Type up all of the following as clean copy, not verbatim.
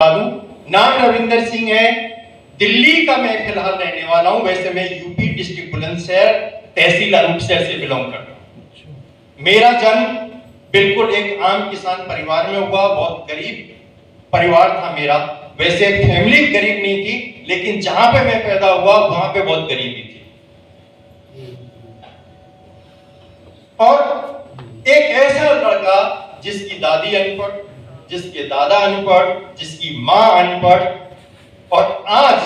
नाम रविंदर सिंह है, दिल्ली का मैं फिलहाल रहने वाला हूं। वैसे मैं यूपी डिस्ट्रिक्ट बुलंदशहर तहसील अनूपशहर से बिलोंग करता हूं। मेरा जन्म बिल्कुल एक आम किसान परिवार में हुआ। बहुत गरीब परिवार था मेरा। वैसे फैमिली गरीब नहीं थी, लेकिन जहां पे मैं पैदा हुआ वहां पे बहुत गरीबी थी। और एक ऐसा लड़का जिसकी दादी अनपढ़, जिसके दादा अनपढ़, जिसकी मां अनपढ़, और आज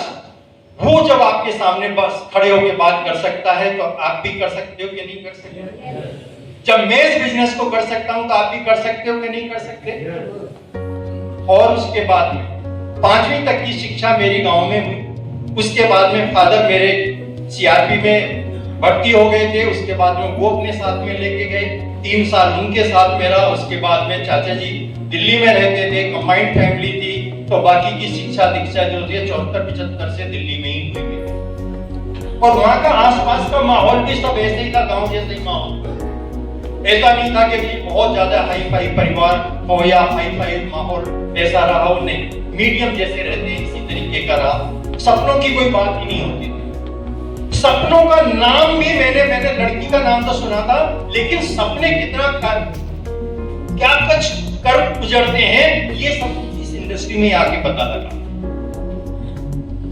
वो जब आपके सामने बस खड़े होकर बात कर सकता है, तो आप भी कर सकते हो कि नहीं कर सकते? जब मैं इस बिजनेस को कर सकता हूं, तो आप भी कर सकते हो कि नहीं कर सकते? और उसके बाद में 5वीं तक की शिक्षा मेरी गांव में हुई। उसके बाद में फादर मेरे सीआरपी में भर्ती हो गए थे। उसके बाद में वो अपने साथ में लेके गए, 3 साल उनके साथ मेरा। उसके बाद में चाचा जी दिल्ली में रहते थे, कंबाइंड फैमिली थी, तो बाकी की शिक्षा दीक्षा जो थी 74-75 से दिल्ली में ही हुई। और वहां का आसपास का माहौल भी सब ऐसे ही था, गांव जैसे ही माहौल। ऐसा नहीं था कि बहुत ज्यादा हाई फाई परिवार हो या हाई फाई माहौल ऐसा रहा हो, नहीं, मीडियम जैसे रहते हैं इसी तरीके का रहा। सपनों की कोई बात ही नहीं होती थी। सपनों का नाम भी मैंने लड़की का नाम तो सुना था, लेकिन सपने कितना क्या कुछ कर गुजरते हैं, ये सब इस इंडस्ट्री में आके पता लगा।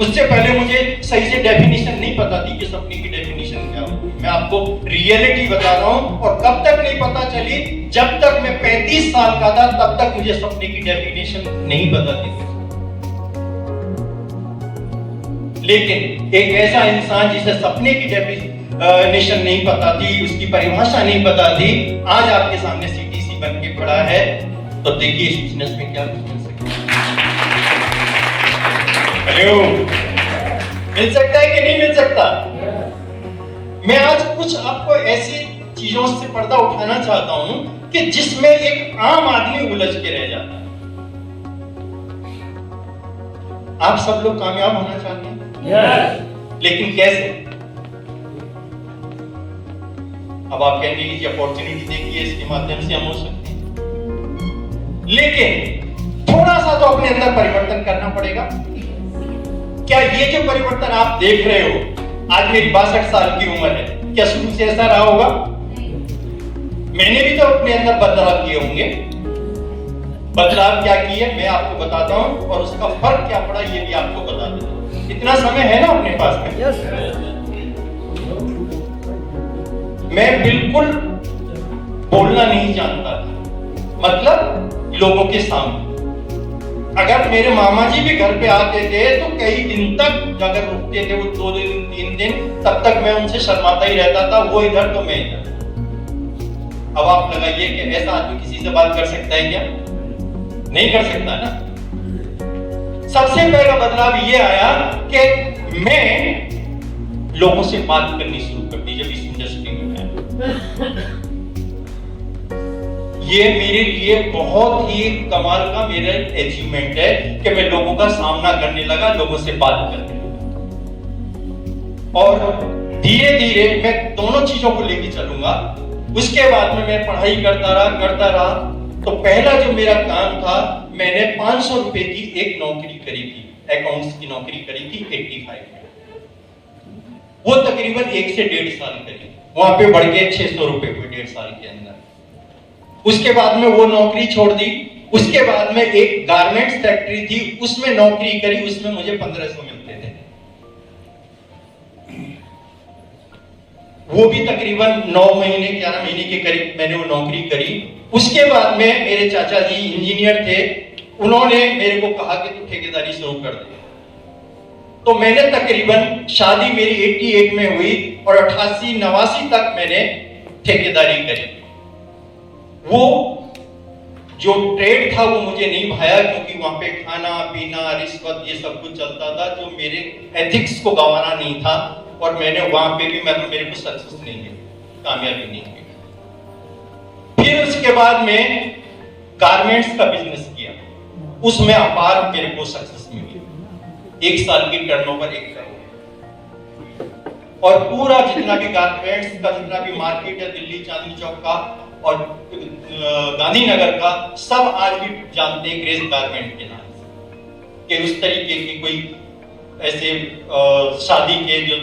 उससे पहले मुझे सही से डेफिनेशन नहीं पता थी कि सपने की डेफिनेशन क्या होती है। मैं आपको रियलिटी बता रहा हूं। और कब तक नहीं पता चली? जब तक मैं 35 साल का था, तब तक मुझे सपने की डेफिनेशन नहीं पता थी। लेकिन एक ऐसा इंसान जिसे सपने की डेफिनेशन नहीं पता थी, उसकी परिभाषा नहीं पता थी, आज आपके सामने सीटीसी बन के खड़ा है, तो देखिए इस बिजनेस में क्या मिल सकता है। मिल सकता है कि नहीं मिल सकता? मैं आज कुछ आपको ऐसी चीजों से पर्दा उठाना चाहता हूं कि जिसमें एक आम आदमी उलझ के रह जाता है। आप सब लोग कामयाब होना चाहते हैं, लेकिन कैसे? अब आप कहेंगे कि अपॉर्चुनिटी देखिए, इसके माध्यम से हम हो सकते हैं, लेकिन थोड़ा सा तो अपने अंदर परिवर्तन करना पड़ेगा। क्या ये जो परिवर्तन आप देख रहे हो, आज मेरी 62 साल की उम्र है, क्या शुरू से ऐसा रहा होगा? मैंने भी तो अपने अंदर बदलाव किए होंगे। बदलाव क्या किए मैं आपको बताता हूं, और उसका फर्क क्या पड़ा ये भी आपको बता देता हूं। इतना समय है ना अपने पास में? मैं बिल्कुल बोलना नहीं जानता था, मतलब लोगों के सामने। अगर मेरे मामा जी भी घर पे आते थे तो कई दिन तक अगर रुकते थे, वो 2 दिन 3 दिन, तब तक मैं उनसे शर्माता ही रहता था। वो इधर तो मैं इधर। अब आप लगाइए कि ऐसा आदमी किसी से बात कर सकता है क्या? नहीं कर सकता ना। सबसे पहला बदलाव ये आया कि मैं लोगों से बात करनी शुरू कर दी जब इस इंडस्ट्री में आया। ये मेरे लिए बहुत ही कमाल का मेरा अचीवमेंट है कि मैं लोगों का सामना करने लगा, लोगों से बात करने लगा। और धीरे धीरे मैं दोनों चीजों को लेके चलूंगा। उसके बाद में मैं पढ़ाई करता रहा। तो पहला जो मेरा काम था, मैंने 500 रुपए की एक नौकरी करी थी, अकाउंट्स की नौकरी करी थी 85 में। वो तकरीबन 1 से 1.5 साल करी, वहां पे बढ़ के 600 रुपए हुए 1.5 साल के अंदर। उसके बाद में वो नौकरी छोड़ दी। उसके बाद में एक गारमेंट्स फैक्ट्री थी, उसमें नौकरी करी, उसमें मुझे 1500 मिलते थे। वो भी तकरीबन 9 महीने 11 महीने के करीब मैंने वो नौकरी करी। उसके बाद में मेरे चाचा जी इंजीनियर थे, उन्होंने मेरे को कहा कि तू ठेकेदारी शुरू कर दे। तो मैंने तकरीबन शादी मेरी 88 में हुई और 88-89 तक मैंने ठेकेदारी करी। वो जो ट्रेड था वो मुझे नहीं भाया, क्योंकि वहां पे खाना पीना रिश्वत ये सब कुछ चलता था, जो मेरे एथिक्स को गंवाना नहीं था। और मैंने वहां पे भी मतलब मेरे को सक्सेस नहीं मिली, कामयाबी नहीं मिली। फिर उसके बाद में गारमेंट्स का बिजनेस किया, उसमें अपार मेरे को सक्सेस मिली। 1 साल की टर्नओवर 1 करोड़। और पूरा जितना भी गारमेंट्स का जितना भी मार्केट है, दिल्ली चांदनी चौक का और गांधीनगर का, सब आज भी जानते हैं ग्रेस गारमेंट के नाम से। कि उस तरीके की कोई ऐसे शादी के जो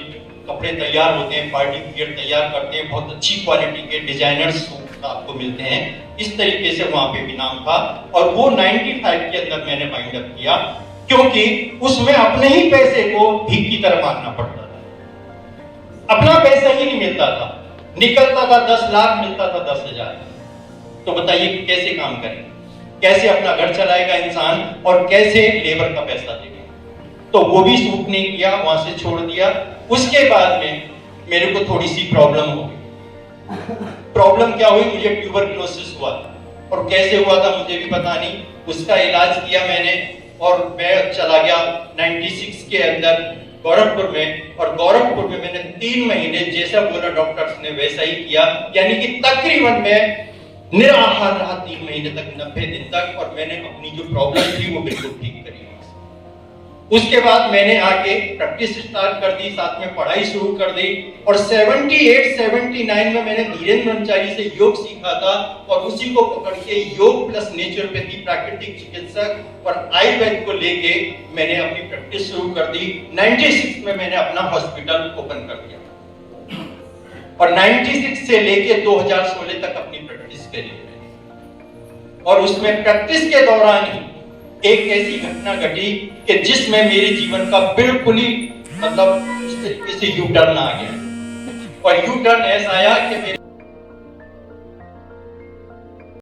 कपड़े तैयार होते हैं, पार्टी वियर तैयार करते हैं, बहुत अच्छी क्वालिटी के डिजाइनर सूट आपको मिलते हैं, इस तरीके से वहां पे भी नाम था। और वो 95 के अंदर मैंने वाइंड अप किया, क्योंकि उसमें अपने ही पैसे को भीख की तरह मांगना पड़ता था। अपना पैसा ही नहीं मिलता था, निकलता था 10 लाख, मिलता था 10,000। तो बताइए कैसे काम करें, कैसे अपना घर चलाएगा इंसान और कैसे लेबर का पैसा देगा। तो वो भी सूट नहीं किया, वहां से छोड़ दिया। उसके बाद में मेरे को थोड़ी सी प्रॉब्लम हो गई। प्रॉब्लम क्या हुई, मुझे ट्यूबरक्लोसिस हुआ था, और कैसे हुआ था मुझे भी पता नहीं। उसका इलाज किया मैंने और मैं चला गया 96 के अंदर गोरखपुर में, और गोरखपुर में मैंने 3 महीने जैसा बोला डॉक्टर्स ने वैसा ही किया, यानी कि तकरीबन मैं निराहार रहा 3 महीने तक, 90 दिन तक, और मैंने अपनी जो प्रॉब्लम थी वो बिल्कुल ठीक करी। उसके बाद मैंने आके प्रैक्टिस स्टार्ट कर दी, साथ में पढ़ाई शुरू कर दी, और 78-79 में मैंने धीरेन्द्र ब्रह्मचारी से योग सीखा था, और उसी को पकड़ के योग प्लस नेचुरोपैथी, प्राकृतिक चिकित्सक और आयुर्वेद को लेके मैंने अपनी प्रैक्टिस शुरू कर दी। 96 में मैंने अपना हॉस्पिटल ओपन कर दिया, और 96 से लेके 2016 तक अपनी प्रैक्टिस करी। और उसमें प्रैक्टिस के दौरान ही एक ऐसी घटना घटी कि जिसमें मेरे जीवन का बिल्कुल ही मतलब इस तरीके से यू टर्न आ गया। और यू टर्न ऐसा आया कि